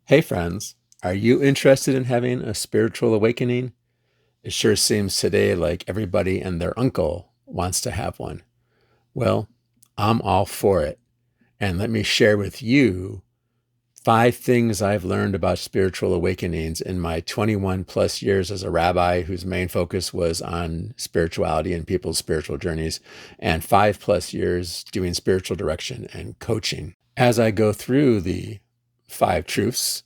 Hey friends, are you interested in having a spiritual awakening? It sure seems today like everybody and their uncle wants to have one. Well, I'm all for it. And let me share with you 5 things I've learned about spiritual awakenings in my 21 plus years as a rabbi whose main focus was on spirituality and people's spiritual journeys, and 5 plus years doing spiritual direction and coaching. As I go through the 5 truths,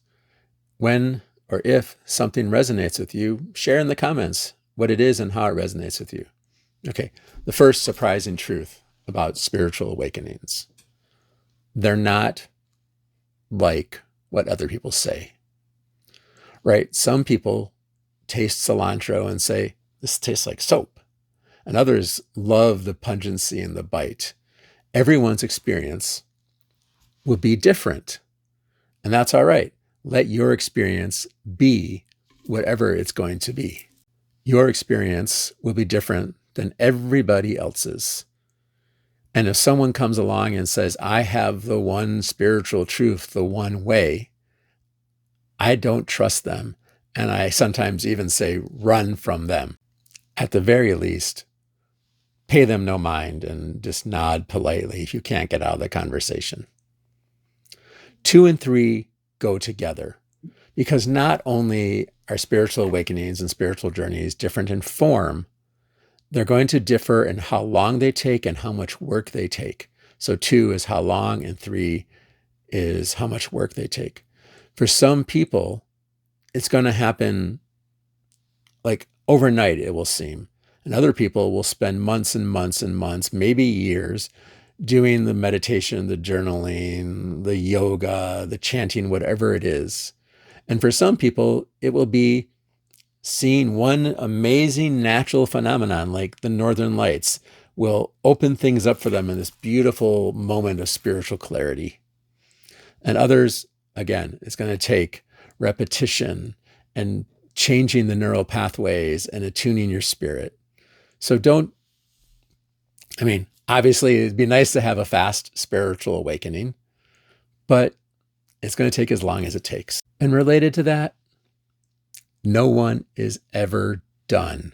when or if something resonates with you, share in the comments what it is and how it resonates with you. Okay, the first surprising truth about spiritual awakenings: they're not like what other people say, right? Some people taste cilantro and say, this tastes like soap. And others love the pungency and the bite. Everyone's experience will be different. And that's all right. Let your experience be whatever it's going to be. Your experience will be different than everybody else's. And if someone comes along and says, I have the one spiritual truth, the one way, I don't trust them. And I sometimes even say, run from them. At the very least, pay them no mind and just nod politely if you can't get out of the conversation. 2 and 3 go together, because not only are spiritual awakenings and spiritual journeys different in form, they're going to differ in how long they take and how much work they take. So 2 is how long and 3 is how much work they take. For some people, it's going to happen like overnight, it will seem. And other people will spend months and months and months, maybe years, doing the meditation, the journaling, the yoga, the chanting, whatever it is. And for some people, it will be seeing one amazing natural phenomenon like the Northern Lights will open things up for them in this beautiful moment of spiritual clarity. And others, again, it's going to take repetition and changing the neural pathways and attuning your spirit. So obviously it'd be nice to have a fast spiritual awakening, but it's going to take as long as it takes. And related to that, no one is ever done.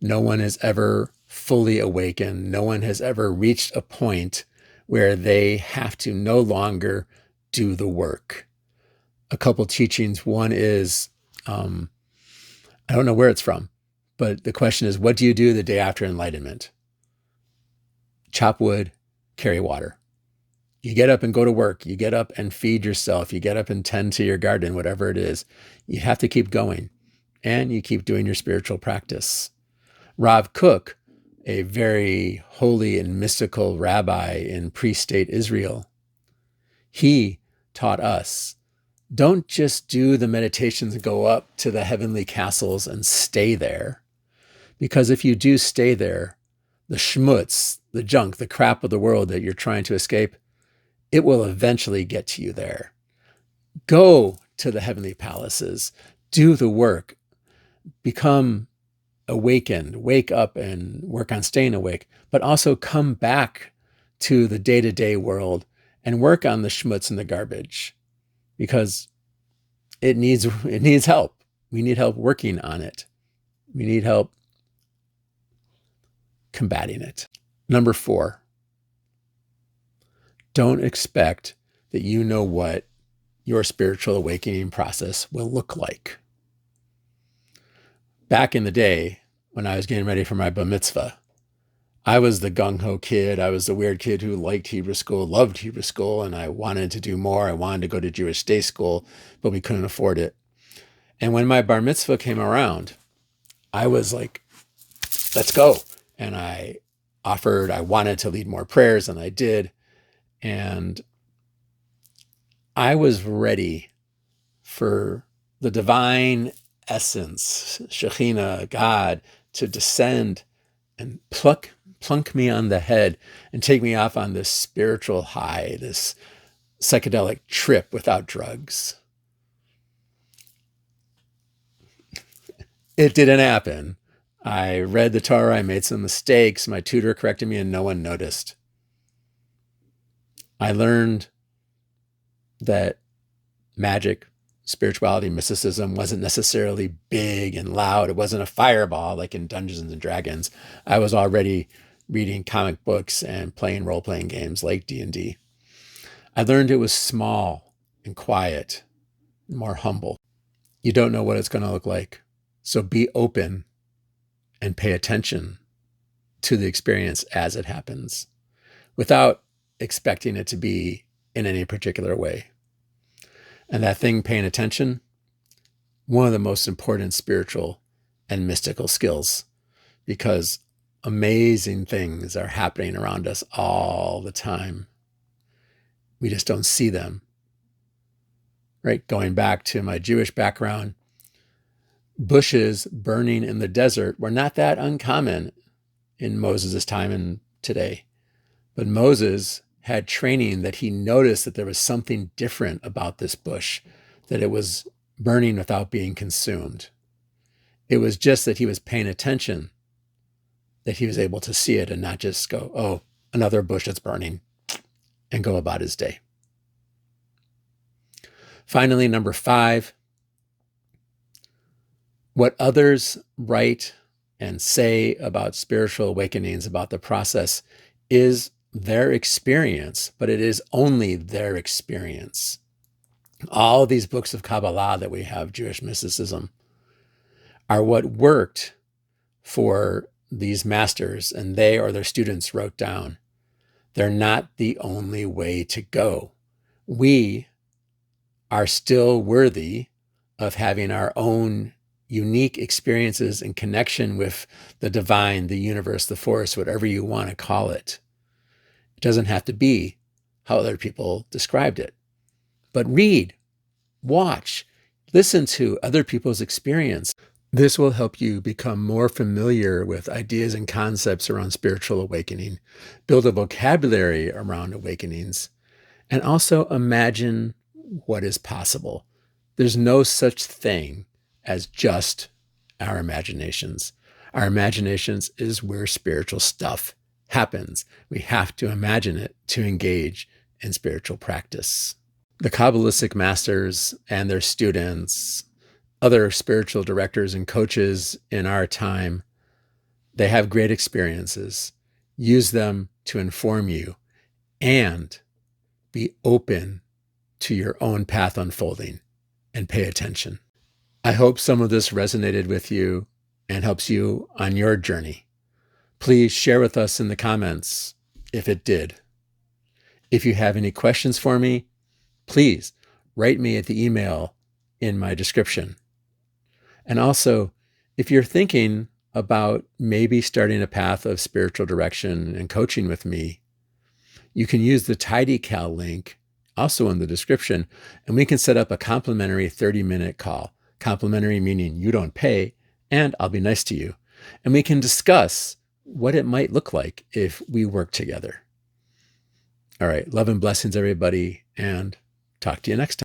No one is ever fully awakened. No one has ever reached a point where they have to no longer do the work. A couple teachings. One is, I don't know where it's from, but the question is, what do you do the day after enlightenment? Chop wood, carry water. You get up and go to work. You get up and feed yourself. You get up and tend to your garden, whatever it is. You have to keep going, and you keep doing your spiritual practice. Rav Kook, a very holy and mystical rabbi in pre-state Israel, he taught us, don't just do the meditations and go up to the heavenly castles and stay there. Because if you do stay there, the schmutz, the junk, the crap of the world that you're trying to escape, it will eventually get to you there. Go to the heavenly palaces, do the work, become awakened, wake up and work on staying awake, but also come back to the day-to-day world and work on the schmutz and the garbage, because it needs help. We need help working on it. We need help combating it. Number 4, don't expect that you know what your spiritual awakening process will look like. Back in the day, when I was getting ready for my bar mitzvah, I was the gung-ho kid. I was the weird kid who liked Hebrew school, loved Hebrew school, and I wanted to do more. I wanted to go to Jewish day school, but we couldn't afford it. And when my bar mitzvah came around, I was like, let's go. And I wanted to lead more prayers, and I did. And I was ready for the divine essence, Shekhinah, God, to descend and plunk me on the head and take me off on this spiritual high, this psychedelic trip without drugs. It didn't happen. I read the Torah, I made some mistakes, my tutor corrected me, and no one noticed. I learned that magic, spirituality, mysticism wasn't necessarily big and loud. It wasn't a fireball like in Dungeons and Dragons. I was already reading comic books and playing role-playing games like D&D. I learned it was small and quiet, more humble. You don't know what it's going to look like. So be open and pay attention to the experience as it happens without expecting it to be in any particular way. And that thing, paying attention, one of the most important spiritual and mystical skills, because amazing things are happening around us all the time. We just don't see them. Right? Going back to my Jewish background, bushes burning in the desert were not that uncommon in Moses' time and today. But Moses had training that he noticed that there was something different about this bush, that it was burning without being consumed. It was just that he was paying attention, that he was able to see it and not just go, oh, another bush that's burning, and go about his day. Finally, number 5, what others write and say about spiritual awakenings, about the process, is their experience, but it is only their experience. All these books of Kabbalah that we have, Jewish mysticism, are what worked for these masters, and they or their students wrote down. They're not the only way to go. We are still worthy of having our own unique experiences in connection with the divine, the universe, the force, whatever you want to call it. It doesn't have to be how other people described it. But read, watch, listen to other people's experience. This will help you become more familiar with ideas and concepts around spiritual awakening, build a vocabulary around awakenings, and also imagine what is possible. There's no such thing as just our imaginations. Our imaginations is where spiritual stuff happens. We have to imagine it to engage in spiritual practice. The Kabbalistic masters and their students, other spiritual directors and coaches in our time, they have great experiences. Use them to inform you and be open to your own path unfolding and pay attention. I hope some of this resonated with you and helps you on your journey. Please share with us in the comments if it did. If you have any questions for me, please write me at the email in my description. And also, if you're thinking about maybe starting a path of spiritual direction and coaching with me, you can use the TidyCal link also in the description, and we can set up a complimentary 30-minute call. Complimentary meaning you don't pay, and I'll be nice to you. And we can discuss what it might look like if we work together. All right, love and blessings, everybody, and talk to you next time.